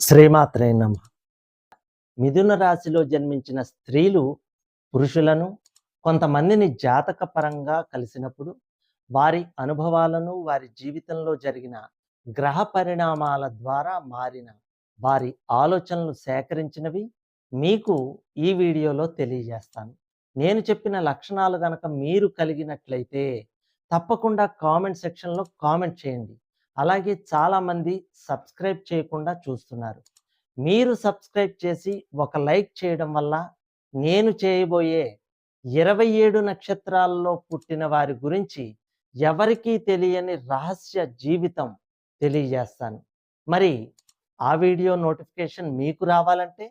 శ్రీమాత్రే నమ. మిథున రాశిలో జన్మించిన స్త్రీలు పురుషులను కొంతమందిని జాతక పరంగా కలిసినప్పుడు వారి అనుభవాలను వారి జీవితంలో జరిగిన గ్రహ పరిణామాల ద్వారా మారిన వారి ఆలోచనలు సేకరించినవి మీకు ఈ వీడియోలో తెలియజేస్తాను. నేను చెప్పిన లక్షణాలు గనక మీరు కలిగినట్లయితే తప్పకుండా కామెంట్ సెక్షన్లో కామెంట్ చేయండి. అలాగే చాలామంది సబ్స్క్రైబ్ చేయకుండా చూస్తున్నారు. మీరు సబ్స్క్రైబ్ చేసి ఒక లైక్ చేయడం వల్ల నేను చేయబోయే 27 నక్షత్రాల్లో పుట్టిన వారి గురించి ఎవరికీ తెలియని రహస్య జీవితం తెలియజేస్తాను. మరి ఆ వీడియో నోటిఫికేషన్ మీకు రావాలంటే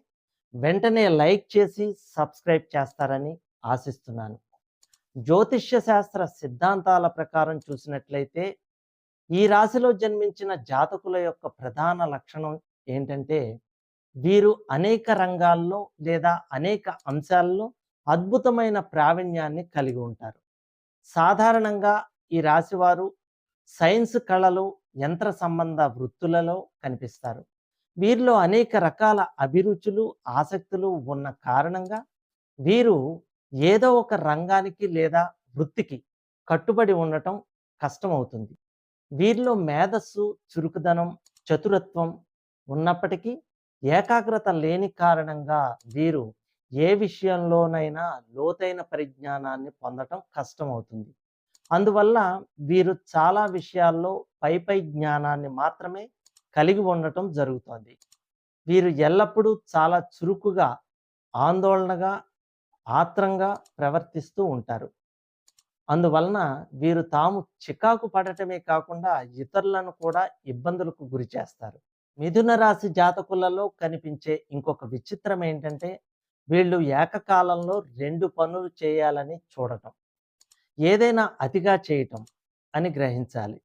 వెంటనే లైక్ చేసి సబ్స్క్రైబ్ చేస్తారని ఆశిస్తున్నాను. జ్యోతిష్య శాస్త్ర సిద్ధాంతాల ప్రకారం చూసినట్లయితే ఈ రాశిలో జన్మించిన జాతకుల యొక్క ప్రధాన లక్షణం ఏంటంటే వీరు అనేక రంగాల్లో లేదా అనేక అంశాల్లో అద్భుతమైన ప్రావీణ్యాన్ని కలిగి ఉంటారు. సాధారణంగా ఈ రాశివారు సైన్స్ కళలు, యంత్ర సంబంధ వృత్తులలో కనిపిస్తారు. వీరిలో అనేక రకాల అభిరుచులు, ఆసక్తులు ఉన్న కారణంగా వీరు ఏదో ఒక రంగానికి లేదా వృత్తికి కట్టుబడి ఉండటం కష్టమవుతుంది. వీరిలో మేధస్సు, చురుకుదనం, చతురత్వం ఉన్నప్పటికీ ఏకాగ్రత లేని కారణంగా వీరు ఏ విషయంలోనైనా లోతైన పరిజ్ఞానాన్ని పొందటం కష్టమవుతుంది. అందువల్ల వీరు చాలా విషయాల్లో పై జ్ఞానాన్ని మాత్రమే కలిగి ఉండటం జరుగుతుంది. వీరు ఎల్లప్పుడూ చాలా చురుకుగా, ఆందోళనగా, ఆత్రంగా ప్రవర్తిస్తూ ఉంటారు. అందువలన వీరు తాము చికాకు పడటమే కాకుండా ఇతరులను కూడా ఇబ్బందులకు గురి చేస్తారు. మిథున రాశి జాతకులలో కనిపించే ఇంకొక విచిత్రం ఏంటంటే వీళ్ళు ఏకకాలంలో 2 పనులు చేయాలని చూడటం, ఏదైనా అతిగా చేయటం అని గ్రహించాలి.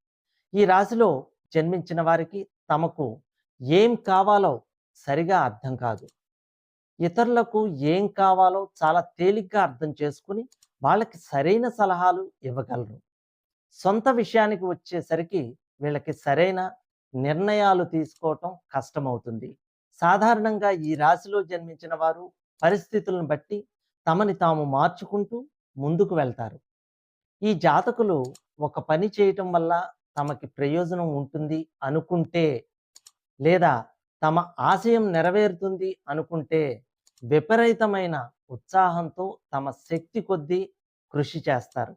ఈ రాశిలో జన్మించిన వారికి తమకు ఏం కావాలో సరిగా అర్థం కాదు. ఇతరులకు ఏం కావాలో చాలా తేలిగ్గా అర్థం చేసుకుని వాళ్ళకి సరైన సలహాలు ఇవ్వగలరు. సొంత విషయానికి వచ్చేసరికి వీళ్ళకి సరైన నిర్ణయాలు తీసుకోవటం కష్టమవుతుంది. సాధారణంగా ఈ రాశిలో జన్మించిన వారు పరిస్థితులను బట్టి తమని తాము మార్చుకుంటూ ముందుకు వెళ్తారు. ఈ జాతకులు ఒక పని చేయటం వల్ల తమకి ప్రయోజనం ఉంటుంది అనుకుంటే లేదా తమ ఆశయం నెరవేరుతుంది అనుకుంటే విపరీతమైన ఉత్సాహంతో తమ శక్తి కొద్దీ కృషి చేస్తారు.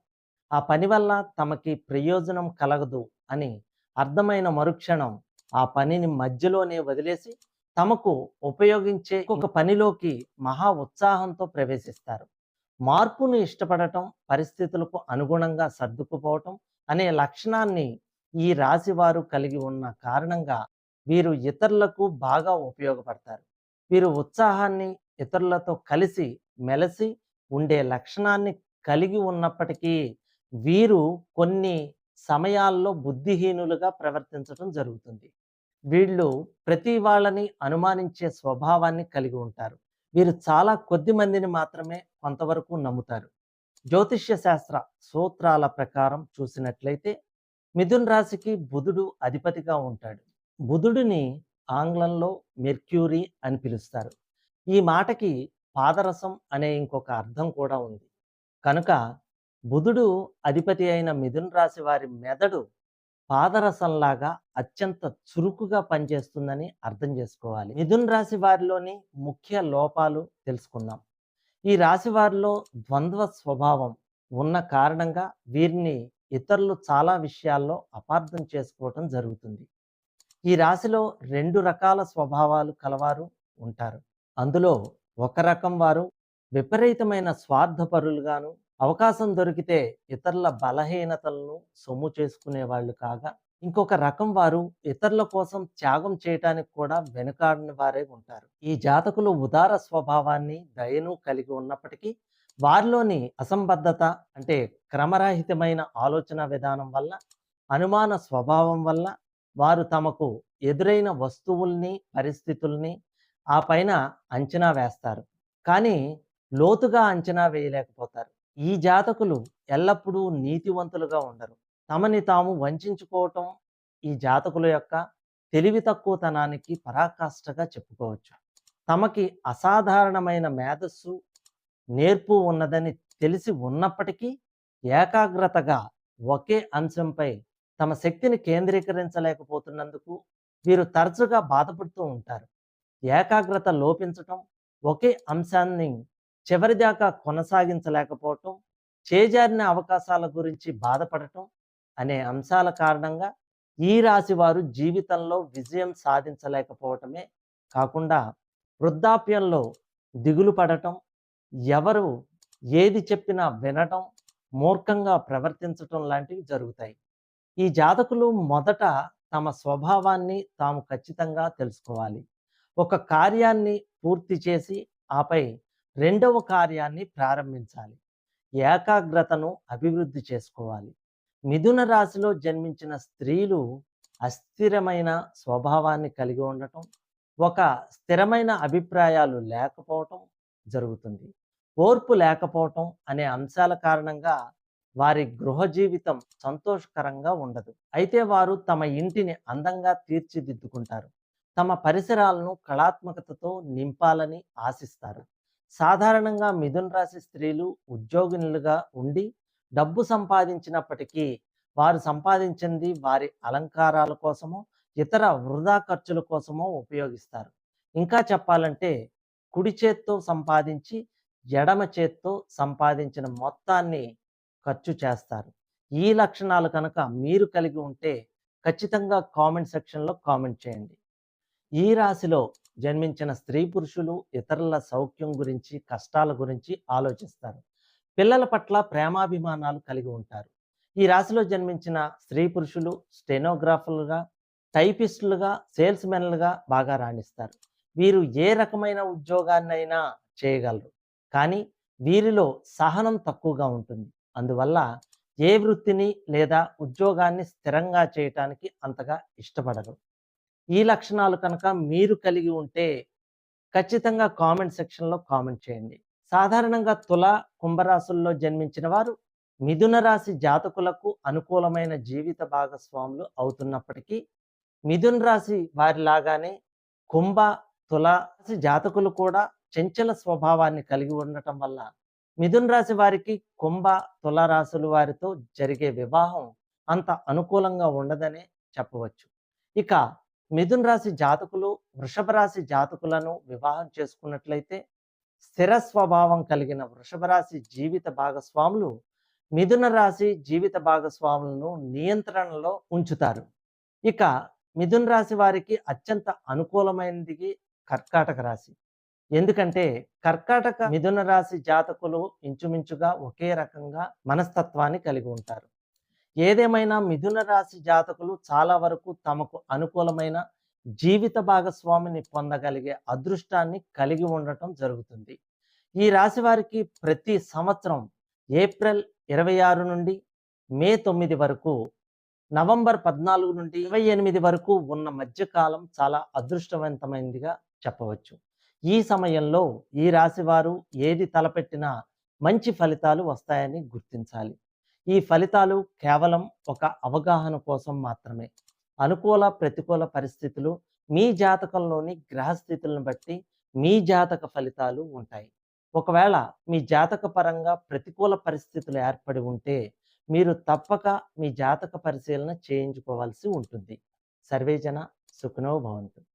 ఆ పని వల్ల తమకి ప్రయోజనం కలగదు అని అర్థమైన మరుక్షణం ఆ పనిని మధ్యలోనే వదిలేసి తమకు ఉపయోగించే ఒక పనిలోకి మహా ఉత్సాహంతో ప్రవేశిస్తారు. మార్పును ఇష్టపడటం, పరిస్థితులకు అనుగుణంగా సర్దుకుపోవటం అనే లక్షణాన్ని ఈ రాశి వారు కలిగి ఉన్న కారణంగా వీరు ఇతరులకు బాగా ఉపయోగపడతారు. వీరు ఉత్సాహాన్ని, ఇతరులతో కలిసి మెలిసి ఉండే లక్షణాన్ని కలిగి ఉన్నప్పటికీ వీరు కొన్ని సమయాల్లో బుద్ధిహీనులుగా ప్రవర్తించడం జరుగుతుంది. వీళ్ళు ప్రతి వాళ్ళని అనుమానించే స్వభావాన్ని కలిగి ఉంటారు. వీరు చాలా కొద్ది మందిని మాత్రమే కొంతవరకు నమ్ముతారు. జ్యోతిష్య శాస్త్ర సూత్రాల ప్రకారం చూసినట్లయితే మిథున్ రాశికి బుధుడు అధిపతిగా ఉంటాడు. బుధుడిని ఆంగ్లంలో మెర్క్యూరీ అని పిలుస్తారు. ఈ మాటకి పాదరసం అనే ఇంకొక అర్థం కూడా ఉంది. కనుక బుధుడు అధిపతి అయిన మిథున్ రాశి వారి మెదడు పాదరసంలాగా అత్యంత చురుకుగా పనిచేస్తుందని అర్థం చేసుకోవాలి. మిథున్ రాశి వారిలోని ముఖ్య లోపాలు తెలుసుకుందాం. ఈ రాశి వారిలో ద్వంద్వ స్వభావం ఉన్న కారణంగా వీరిని ఇతరులు చాలా విషయాల్లో అపార్థం చేసుకోవటం జరుగుతుంది. ఈ రాశిలో 2 రకాల స్వభావాలు కలవారు ఉంటారు. అందులో ఒక రకం వారు విపరీతమైన స్వార్థపరులుగాను, అవకాశం దొరికితే ఇతరుల బలహీనతలను సొమ్ము చేసుకునే వాళ్ళు కాగా, ఇంకొక రకం వారు ఇతరుల కోసం త్యాగం చేయటానికి కూడా వెనుకాడని వారే ఉంటారు. ఈ జాతకులు ఉదార స్వభావాన్ని, దయను కలిగి ఉన్నప్పటికీ వారిలోని అసంబద్ధత అంటే క్రమరహితమైన ఆలోచన విధానం వల్ల, అనుమాన స్వభావం వల్ల వారు తమకు ఎదురైన వస్తువుల్ని, పరిస్థితుల్ని ఆ పైన అంచనా వేస్తారు. కానీ లోతుగా అంచనా వేయలేకపోతారు. ఈ జాతకులు ఎల్లప్పుడూ నీతివంతులుగా ఉండరు. తమని తాము వంచుకోవటం ఈ జాతకుల యొక్క తెలివి తక్కువతనానికి పరాకాష్ఠగా చెప్పుకోవచ్చు. తమకి అసాధారణమైన మేధస్సు, నేర్పు ఉన్నదని తెలిసి ఉన్నప్పటికీ ఏకాగ్రతగా ఒకే అంశంపై తమ శక్తిని కేంద్రీకరించలేకపోతున్నందుకు వీరు తరచుగా బాధపడుతూ ఉంటారు. ఏకాగ్రత లోపించటం, ఒకే అంశాన్ని చివరిదాకా కొనసాగించలేకపోవటం, చేజారిన అవకాశాల గురించి బాధపడటం అనే అంశాల కారణంగా ఈ రాశి వారు జీవితంలో విజయం సాధించలేకపోవటమే కాకుండా వృద్ధాప్యంలో దిగులు పడటం, ఎవరు ఏది చెప్పినా వినటం, మూర్ఖంగా ప్రవర్తించటం లాంటివి జరుగుతాయి. ఈ జాతకులు మొదట తమ స్వభావాన్ని తాము ఖచ్చితంగా తెలుసుకోవాలి. ఒక కార్యాన్ని పూర్తి చేసి ఆపై రెండవ కార్యాన్ని ప్రారంభించాలి. ఏకాగ్రతను అభివృద్ధి చేసుకోవాలి. మిథున రాశిలో జన్మించిన స్త్రీలు అస్థిరమైన స్వభావాన్ని కలిగి ఉండటం, ఒక స్థిరమైన అభిప్రాయాలు లేకపోవటం జరుగుతుంది. ఓర్పు లేకపోవటం అనే అంశాల కారణంగా వారి గృహ జీవితం సంతోషకరంగా ఉండదు. అయితే వారు తమ ఇంటిని అందంగా తీర్చిదిద్దుకుంటారు. తమ పరిసరాలను కళాత్మకతతో నింపాలని ఆశిస్తారు. సాధారణంగా మిథున రాశి స్త్రీలు ఉద్యోగినులుగా ఉండి డబ్బు సంపాదించినప్పటికీ వారు సంపాదించింది వారి అలంకారాల కోసమో, ఇతర వృధా ఖర్చుల కోసమో ఉపయోగిస్తారు. ఇంకా చెప్పాలంటే కుడి చేత్తో సంపాదించి ఎడమ చేత్తో సంపాదించిన మొత్తాన్ని ఖర్చు చేస్తారు. ఈ లక్షణాలు కనుక మీరు కలిగి ఉంటే ఖచ్చితంగా కామెంట్ సెక్షన్‌లో కామెంట్ చేయండి. ఈ రాశిలో జన్మించిన స్త్రీ పురుషులు ఇతరుల సౌఖ్యం గురించి, కష్టాల గురించి ఆలోచిస్తారు. పిల్లల పట్ల ప్రేమాభిమానాలు కలిగి ఉంటారు. ఈ రాశిలో జన్మించిన స్త్రీ పురుషులు స్టెనోగ్రాఫర్లుగా, టైపిస్టులుగా, సేల్స్‌మెన్‌లుగా బాగా రాణిస్తారు. వీరు ఏ రకమైన ఉద్యోగాన్నైనా చేయగలరు. కానీ వీరిలో సహనం తక్కువగా ఉంటుంది. అందువల్ల ఏ వృత్తిని లేదా ఉద్యోగాన్ని స్థిరంగా చేయటానికి అంతగా ఇష్టపడరు. ఈ లక్షణాలు కనుక మీరు కలిగి ఉంటే ఖచ్చితంగా కామెంట్ సెక్షన్‌లో కామెంట్ చేయండి. సాధారణంగా తుల, కుంభరాశుల్లో జన్మించిన వారు మిథున రాశి జాతకులకు అనుకూలమైన జీవిత భాగస్వాములు అవుతున్నప్పటికీ, మిథున రాశి వారిలాగానే కుంభ, తుల రాశి జాతకులు కూడా చంచల స్వభావాన్ని కలిగి ఉండటం వల్ల మిథున రాశి వారికి కుంభ, తుల రాశుల వారితో జరిగే వివాహం అంత అనుకూలంగా ఉండదనే చెప్పవచ్చు. ఇక మిథున రాశి జాతకులు వృషభ రాశి జాతకులను వివాహం చేసుకున్నట్లయితే స్థిర స్వభావం కలిగిన వృషభ రాశి జీవిత భాగస్వాములు మిథున రాశి జీవిత భాగస్వాములను నియంత్రణలో ఉంచుతారు. ఇక మిథున రాశి వారికి అత్యంత అనుకూలమైనది కర్కాటక రాశి. ఎందుకంటే కర్కాటక మిథున రాశి జాతకులు ఇంచుమించుగా ఒకే రకంగా మనస్తత్వాన్ని కలిగి ఉంటారు. ఏదేమైనా మిథున రాశి జాతకులు చాలా వరకు తమకు అనుకూలమైన జీవిత భాగస్వామిని పొందగలిగే అదృష్టాన్ని కలిగి ఉండటం జరుగుతుంది. ఈ రాశి వారికి ప్రతి సంవత్సరం ఏప్రిల్ 26 నుండి మే 9 వరకు, నవంబర్ 14 నుండి 28 వరకు ఉన్న మధ్యకాలం చాలా అదృష్టవంతమైనదిగా చెప్పవచ్చు. ఈ సమయంలో ఈ రాశి వారు ఏది తలపెట్టినా మంచి ఫలితాలు వస్తాయని గుర్తించాలి. ఈ ఫలితాలు కేవలం ఒక అవగాహన కోసం మాత్రమే. అనుకూల, ప్రతికూల పరిస్థితులు మీ జాతకంలోని గ్రహస్థితులను బట్టి మీ జాతక ఫలితాలు ఉంటాయి. ఒకవేళ మీ జాతక పరంగా ప్రతికూల పరిస్థితులు ఏర్పడి ఉంటే మీరు తప్పక మీ జాతక పరిశీలన చేయించుకోవాల్సి ఉంటుంది. సర్వేజన సుఖినో భవంతు.